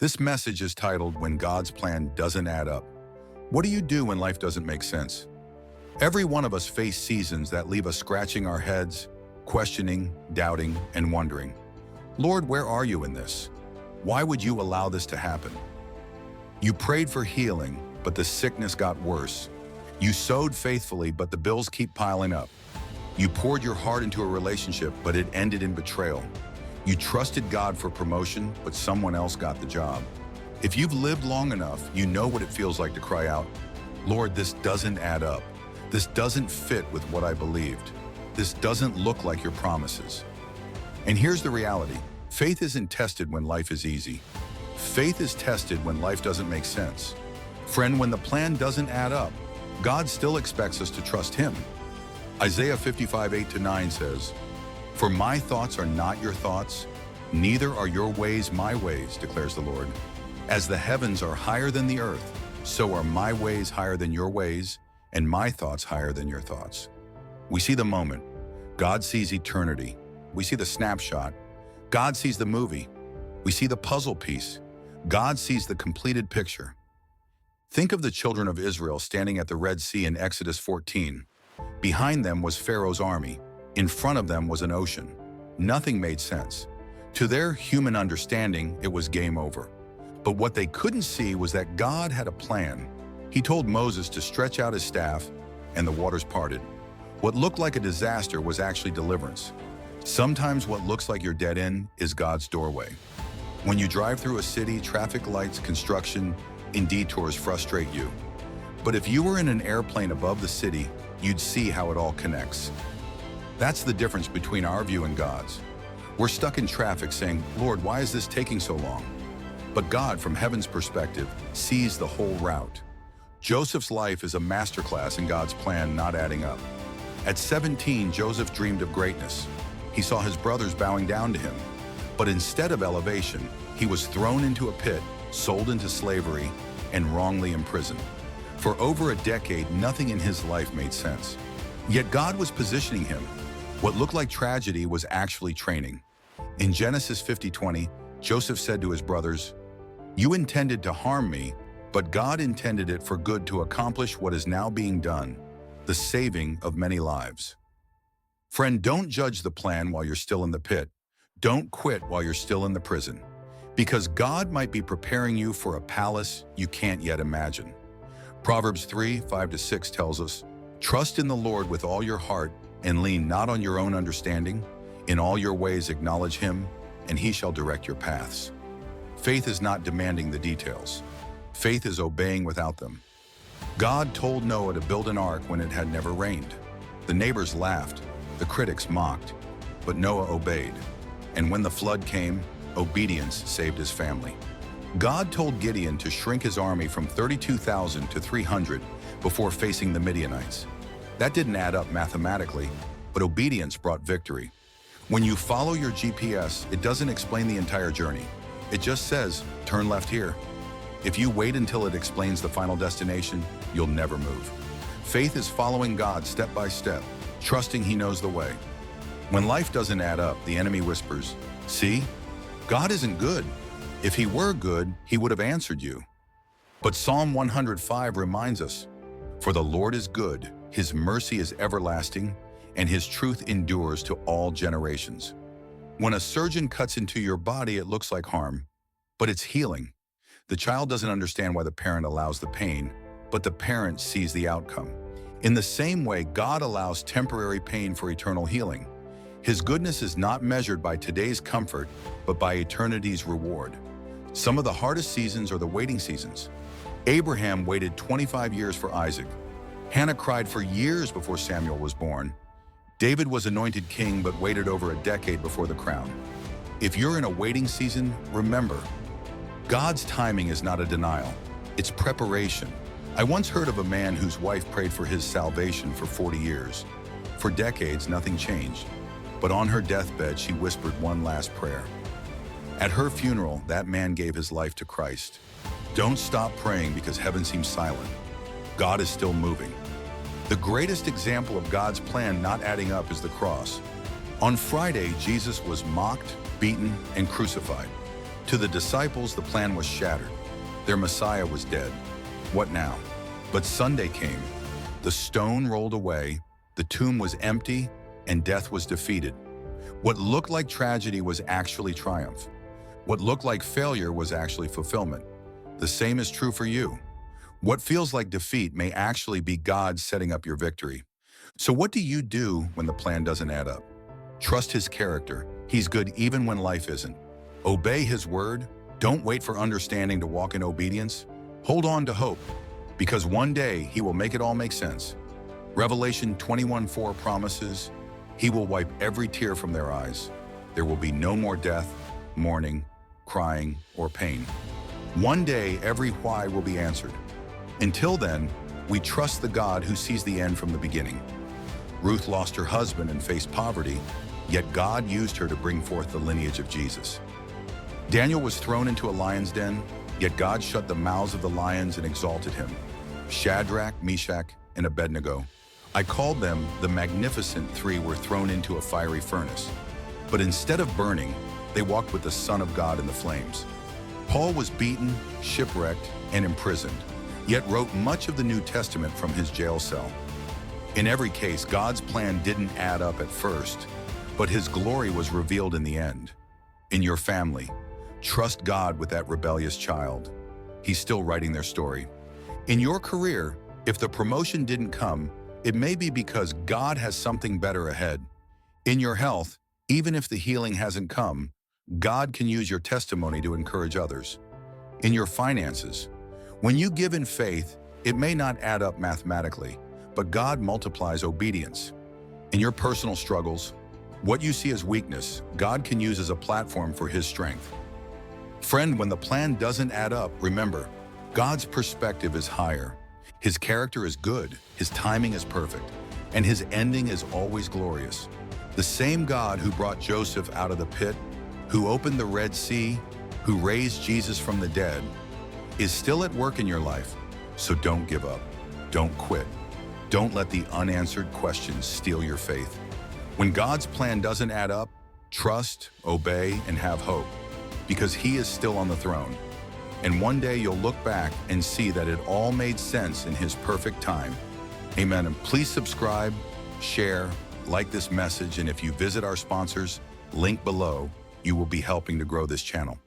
This message is titled, When God's Plan Doesn't Add Up. What do you do when life doesn't make sense? Every one of us face seasons that leave us scratching our heads, questioning, doubting, and wondering, Lord, where are you in this? Why would you allow this to happen? You prayed for healing, but the sickness got worse. You sowed faithfully, but the bills keep piling up. You poured your heart into a relationship, but it ended in betrayal. You trusted God for promotion, but someone else got the job. If you've lived long enough, you know what it feels like to cry out, Lord, this doesn't add up. This doesn't fit with what I believed. This doesn't look like your promises. And here's the reality. Faith isn't tested when life is easy. Faith is tested when life doesn't make sense. Friend, when the plan doesn't add up, God still expects us to trust Him. Isaiah 55:8-9 says, For my thoughts are not your thoughts, neither are your ways my ways, declares the Lord. As the heavens are higher than the earth, so are my ways higher than your ways, and my thoughts higher than your thoughts. We see the moment. God sees eternity. We see the snapshot. God sees the movie. We see the puzzle piece. God sees the completed picture. Think of the children of Israel standing at the Red Sea in Exodus 14. Behind them was Pharaoh's army. In front of them was an ocean. Nothing made sense. To their human understanding, it was game over. But what they couldn't see was that God had a plan. He told Moses to stretch out his staff, and the waters parted. What looked like a disaster was actually deliverance. Sometimes what looks like your dead end is God's doorway. When you drive through a city, traffic lights, construction, and detours frustrate you. But if you were in an airplane above the city, you'd see how it all connects. That's the difference between our view and God's. We're stuck in traffic saying, Lord, why is this taking so long? But God, from heaven's perspective, sees the whole route. Joseph's life is a masterclass in God's plan not adding up. At 17, Joseph dreamed of greatness. He saw his brothers bowing down to him. But instead of elevation, he was thrown into a pit, sold into slavery, and wrongly imprisoned. For over a decade, nothing in his life made sense. Yet God was positioning him. What looked like tragedy was actually training. In Genesis 50:20, Joseph said to his brothers, You intended to harm me, but God intended it for good to accomplish what is now being done, the saving of many lives. Friend, don't judge the plan while you're still in the pit. Don't quit while you're still in the prison, because God might be preparing you for a palace you can't yet imagine. Proverbs 3:5-6 tells us, Trust in the Lord with all your heart and lean not on your own understanding. In all your ways acknowledge Him, and He shall direct your paths. Faith is not demanding the details. Faith is obeying without them. God told Noah to build an ark when it had never rained. The neighbors laughed, the critics mocked, but Noah obeyed. And when the flood came, obedience saved his family. God told Gideon to shrink his army from 32,000 to 300 before facing the Midianites. That didn't add up mathematically, but obedience brought victory. When you follow your GPS, it doesn't explain the entire journey. It just says, turn left here. If you wait until it explains the final destination, you'll never move. Faith is following God step by step, trusting He knows the way. When life doesn't add up, the enemy whispers, See, God isn't good. If He were good, He would have answered you. But Psalm 105 reminds us, For the Lord is good, His mercy is everlasting, and His truth endures to all generations. When a surgeon cuts into your body, it looks like harm, but it's healing. The child doesn't understand why the parent allows the pain, but the parent sees the outcome. In the same way, God allows temporary pain for eternal healing. His goodness is not measured by today's comfort, but by eternity's reward. Some of the hardest seasons are the waiting seasons. Abraham waited 25 years for Isaac. Hannah cried for years before Samuel was born. David was anointed king but waited over a decade before the crown. If you're in a waiting season, remember, God's timing is not a denial, it's preparation. I once heard of a man whose wife prayed for his salvation for 40 years. For decades, nothing changed. But on her deathbed, she whispered one last prayer. At her funeral, that man gave his life to Christ. Don't stop praying because heaven seems silent. God is still moving. The greatest example of God's plan not adding up is the cross. On Friday, Jesus was mocked, beaten, and crucified. To the disciples, the plan was shattered. Their Messiah was dead. What now? But Sunday came. The stone rolled away, the tomb was empty, and death was defeated. What looked like tragedy was actually triumph. What looked like failure was actually fulfillment. The same is true for you. What feels like defeat may actually be God setting up your victory. So what do you do when the plan doesn't add up? Trust His character. He's good even when life isn't. Obey His word. Don't wait for understanding to walk in obedience. Hold on to hope, because one day He will make it all make sense. Revelation 21:4 promises, He will wipe every tear from their eyes. There will be no more death, mourning, crying, or pain. One day, every why will be answered. Until then, we trust the God who sees the end from the beginning. Ruth lost her husband and faced poverty, yet God used her to bring forth the lineage of Jesus. Daniel was thrown into a lion's den, yet God shut the mouths of the lions and exalted him. Shadrach, Meshach, and Abednego, I called them the magnificent three, were thrown into a fiery furnace. But instead of burning, they walked with the Son of God in the flames. Paul was beaten, shipwrecked, and imprisoned, yet wrote much of the New Testament from his jail cell. In every case, God's plan didn't add up at first, but His glory was revealed in the end. In your family, trust God with that rebellious child. He's still writing their story. In your career, if the promotion didn't come, it may be because God has something better ahead. In your health, even if the healing hasn't come, God can use your testimony to encourage others. In your finances, when you give in faith, it may not add up mathematically, but God multiplies obedience. In your personal struggles, what you see as weakness, God can use as a platform for His strength. Friend, when the plan doesn't add up, remember, God's perspective is higher. His character is good, His timing is perfect, and His ending is always glorious. The same God who brought Joseph out of the pit, who opened the Red Sea, who raised Jesus from the dead, is still at work in your life. So don't give up. Don't quit. Don't let the unanswered questions steal your faith. When God's plan doesn't add up, trust, obey, and have hope, because He is still on the throne. And one day you'll look back and see that it all made sense in His perfect time. Amen. And please subscribe, share, like this message, and if you visit our sponsors, link below, you will be helping to grow this channel.